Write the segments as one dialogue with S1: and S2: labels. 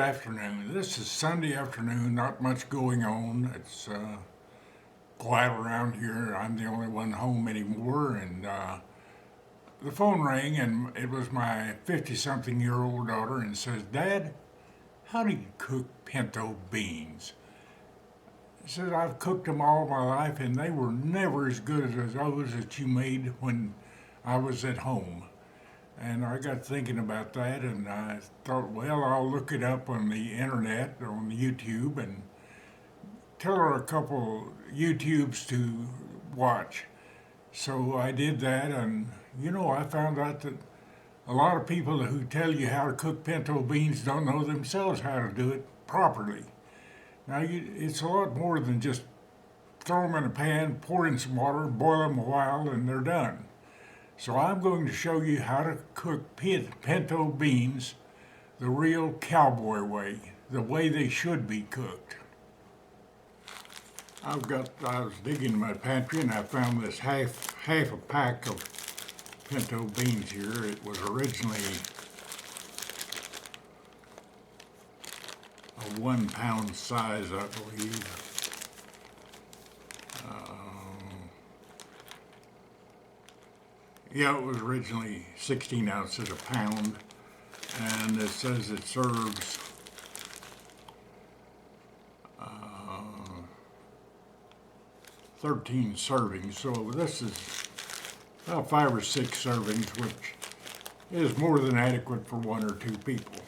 S1: afternoon. This is Sunday afternoon, not much going on. It's quiet around here. I'm the only one home anymore, and the phone rang, and it was my 50-something-year-old daughter, and says, "Dad, how do you cook pinto beans?" She says, "I've cooked them all my life, and they were never as good as those that you made when I was at home." And I got thinking about that, and I thought, well, I'll look it up on the internet, on YouTube, and tell her a couple YouTubes to watch. So I did that, and I found out that a lot of people who tell you how to cook pinto beans don't know themselves how to do it properly. Now, it's a lot more than just throw them in a pan, pour in some water, boil them a while, and they're done. So I'm going to show you how to cook pinto beans the real cowboy way, the way they should be cooked. I was digging in my pantry and I found this half a pack of pinto beans here. It was originally a 1 pound size, I believe. Yeah, it was originally 16 ounces a pound, and it says it serves 13 servings, so this is about 5 or 6 servings, which is more than adequate for 1 or 2 people.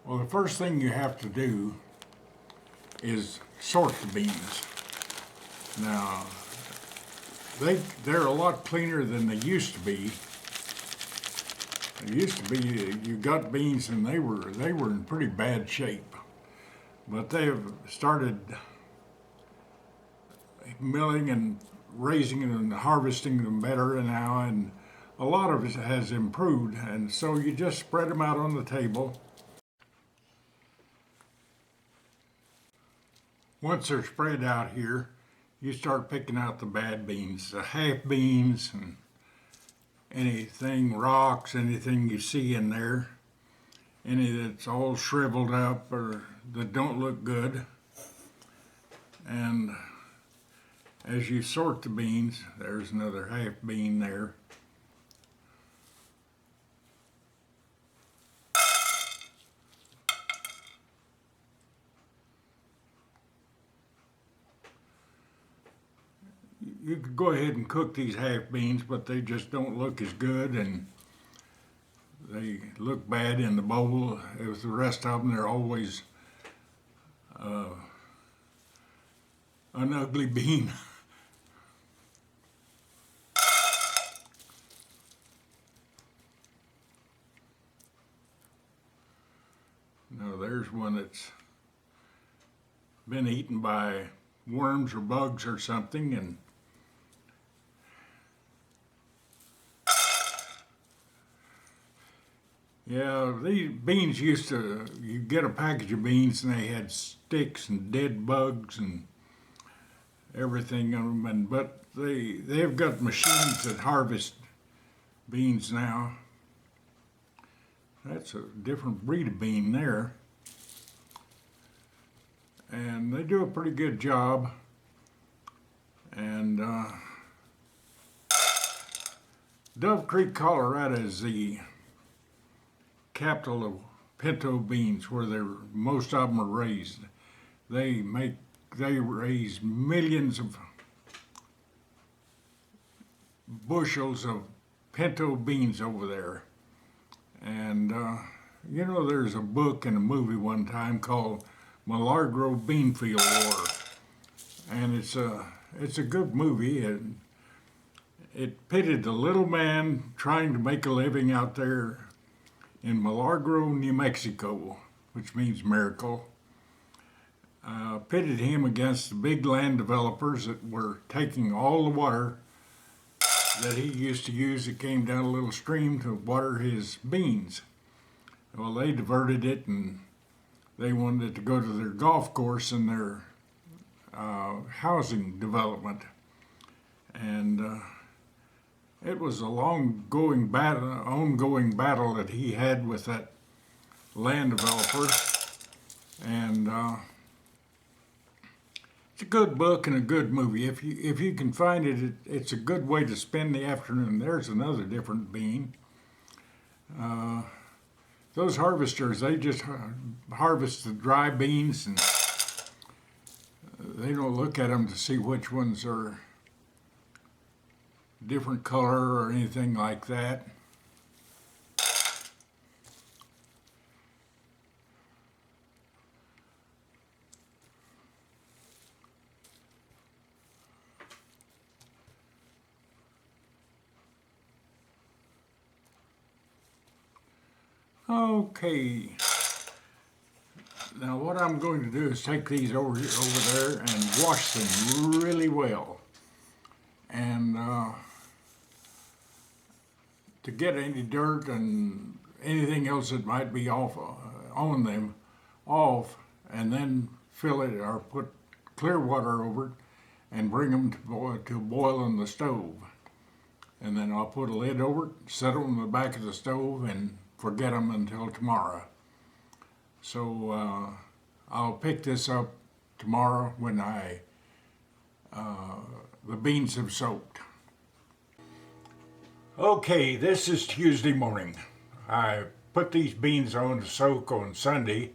S1: Well, the first thing you have to do is sort the beans. Now, they're a lot cleaner than they used to be. It used to be you got beans and they were in pretty bad shape, but they have started milling and raising them and harvesting them better now, and a lot of it has improved. And so you just spread them out on the table. Once they're spread out here, you start picking out the bad beans, the half beans, and anything, rocks, anything you see in there, any that's all shriveled up or that don't look good. And as you sort the beans, there's another half bean there. You could go ahead and cook these half beans, but they just don't look as good, and they look bad in the bowl. As the rest of them, they're always an ugly bean. Now there's one that's been eaten by worms or bugs or something, and yeah, these beans you get a package of beans and they had sticks and dead bugs and everything on them, but they've got machines that harvest beans now. That's a different breed of bean there. And they do a pretty good job. And Dove Creek, Colorado is the capital of pinto beans, where most of them are raised. They raise millions of bushels of pinto beans over there. And there's a book and a movie one time called Milagro Beanfield War, and it's a good movie. And it pitted the little man trying to make a living out there in Milagro, New Mexico, which means miracle, pitted him against the big land developers that were taking all the water that he used to use that came down a little stream to water his beans. Well, they diverted it, and they wanted it to go to their golf course and their housing development. And it was a ongoing battle that he had with that land developer. And it's a good book and a good movie. If you can find it, it's a good way to spend the afternoon. There's another different bean. Those harvesters, they just harvest the dry beans, and they don't look at them to see which ones are different color or anything like that. Okay. Now what I'm going to do is take these over there and wash them really well. And to get any dirt and anything else that might be off on them off, and then fill it or put clear water over it and bring them to boil on the stove. And then I'll put a lid over it, set them on the back of the stove, and forget them until tomorrow. So I'll pick this up tomorrow when the beans have soaked. Okay, this is Tuesday morning. I put these beans on to soak on Sunday,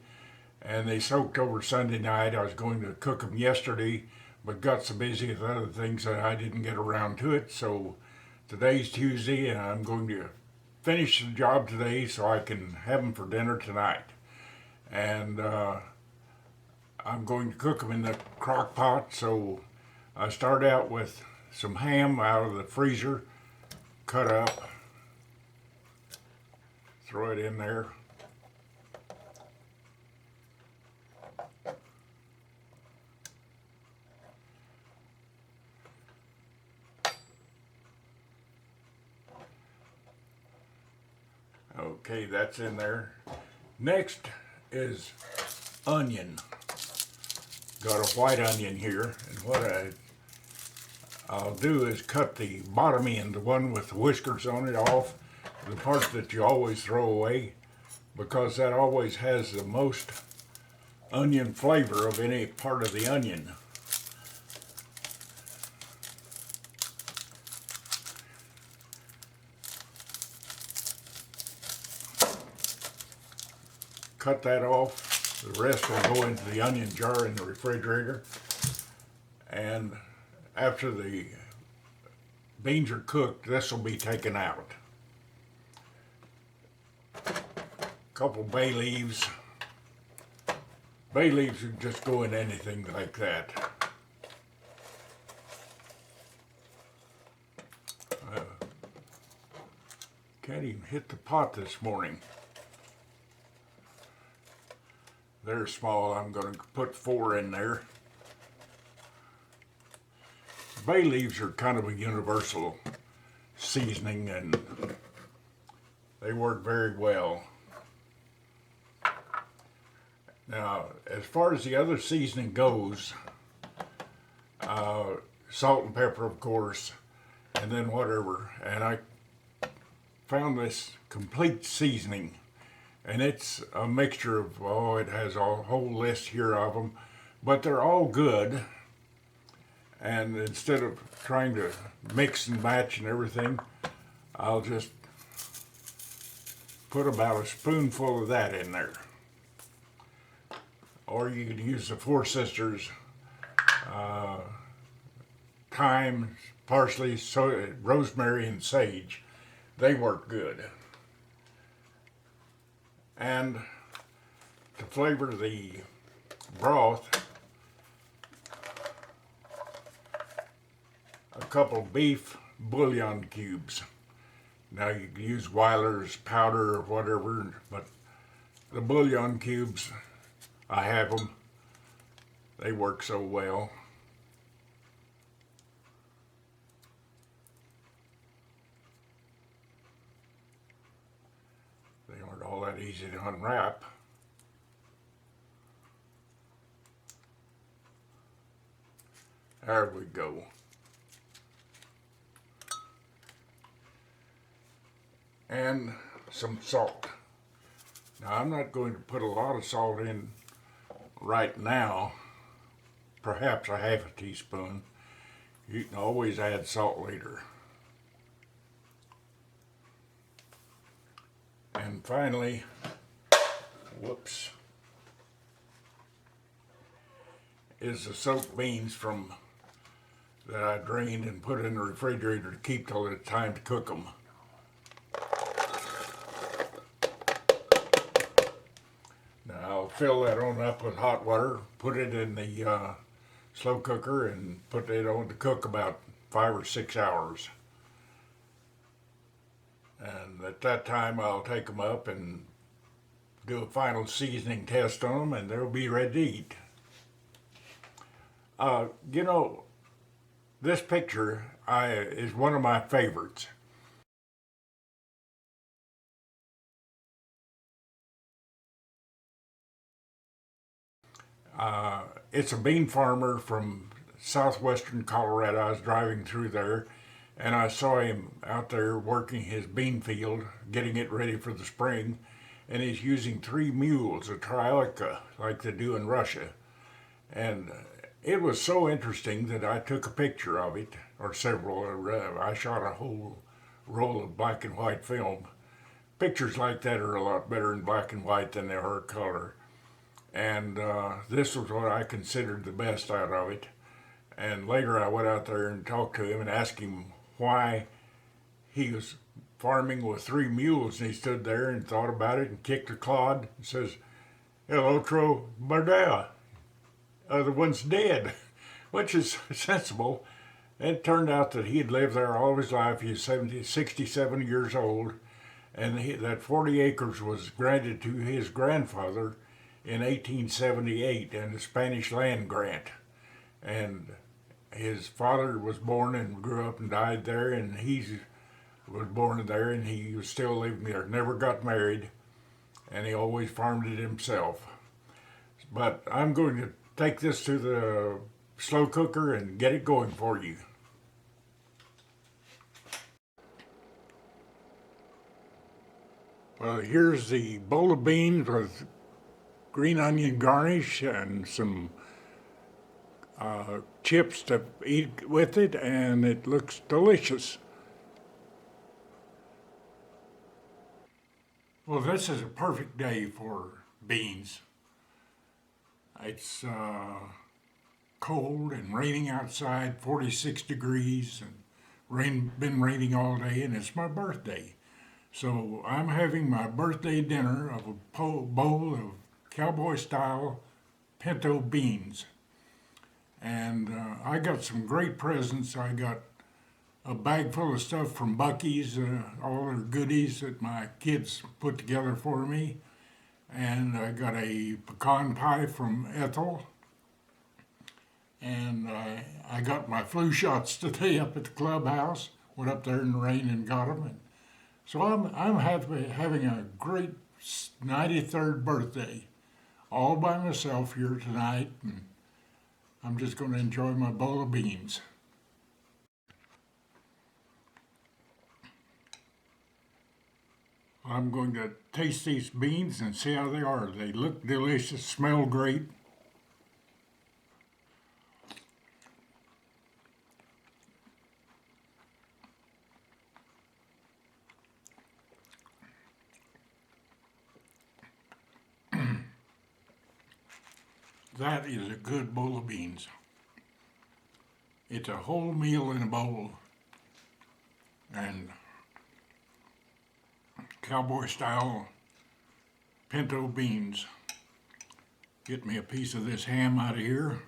S1: and they soaked over Sunday night. I was going to cook them yesterday, but got so busy with other things that I didn't get around to it. So today's Tuesday, and I'm going to finish the job today so I can have them for dinner tonight. And I'm going to cook them in the crock pot. So I start out with some ham out of the freezer, cut up, throw it in there. Okay, that's in there. Next is onion. Got a white onion here, and what I'll do is cut the bottom end, the one with the whiskers on it, off, the part that you always throw away, because that always has the most onion flavor of any part of the onion. Cut that off. The rest will go into the onion jar in the refrigerator. And after the beans are cooked, this will be taken out. A couple bay leaves. Bay leaves would just go in anything like that. Can't even hit the pot this morning. They're small. I'm going to put 4 in there. Bay leaves are kind of a universal seasoning, and they work very well. Now, as far as the other seasoning goes, salt and pepper, of course, and then whatever. And I found this complete seasoning. And it's a mixture of, it has a whole list here of them, but they're all good. And instead of trying to mix and match and everything, I'll just put about a spoonful of that in there. Or you could use the Four Sisters, thyme, parsley, rosemary, and sage. They work good. And to flavor the broth, a couple beef bouillon cubes. Now you can use Weiler's powder or whatever, but the bouillon cubes, I have them. They work so well. They aren't all that easy to unwrap. There we go. And some salt. Now I'm not going to put a lot of salt in right now, perhaps a half a teaspoon. You can always add salt later. And finally, whoops, is the soaked beans from that I drained and put in the refrigerator to keep till it's time to cook them. Now I'll fill that on up with hot water, put it in the slow cooker, and put it on to cook about 5 or 6 hours. And at that time I'll take them up and do a final seasoning test on them, and they'll be ready to eat. You know, this picture is one of my favorites. It's a bean farmer from southwestern Colorado. I was driving through there and I saw him out there working his bean field, getting it ready for the spring, and he's using 3 mules, a troika, like they do in Russia. And it was so interesting that I took a picture of it, or several. I shot a whole roll of black and white film. Pictures like that are a lot better in black and white than they are color. And this was what I considered the best out of it. And later I went out there and talked to him and asked him why he was farming with 3 mules. And he stood there and thought about it and kicked a clod and says, "El otro bardea." Other one's dead, which is sensible. It turned out that he had lived there all of his life. He was 67 years old, and that 40 acres was granted to his grandfather in 1878 in a Spanish land grant. And his father was born and grew up and died there, and he was born there, and he was still living there. Never got married, and he always farmed it himself. But I'm going to take this to the slow cooker and get it going for you. Well, here's the bowl of beans with green onion garnish and some chips to eat with it, and it looks delicious. Well, this is a perfect day for beans. It's cold and raining outside, 46 degrees, and been raining all day, and it's my birthday. So I'm having my birthday dinner of a bowl of Cowboy style Pinto beans. And I got some great presents. I got a bag full of stuff from Buc-ee's, all their goodies that my kids put together for me. And I got a pecan pie from Ethel. And I got my flu shots today up at the clubhouse. Went up there in the rain and got them. And so I'm having a great 93rd birthday, all by myself here tonight. And I'm just going to enjoy my bowl of beans. I'm going to taste these beans and see how they are. They look delicious, smell great. That is a good bowl of beans. It's a whole meal in a bowl, and Cowboy style Pinto beans. Get me a piece of this ham out of here.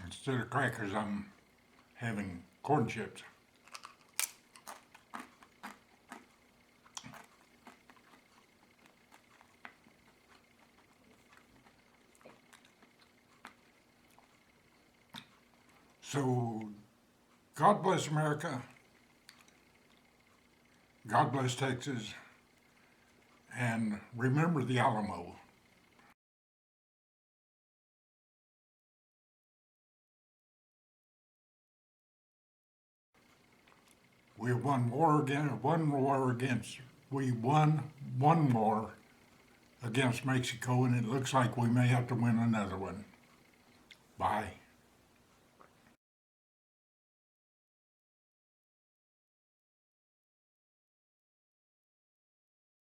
S1: Instead of crackers, I'm having corn chips. So, God bless America. God bless Texas. And remember the Alamo. We won we won one war against Mexico, and it looks like we may have to win another one. Bye.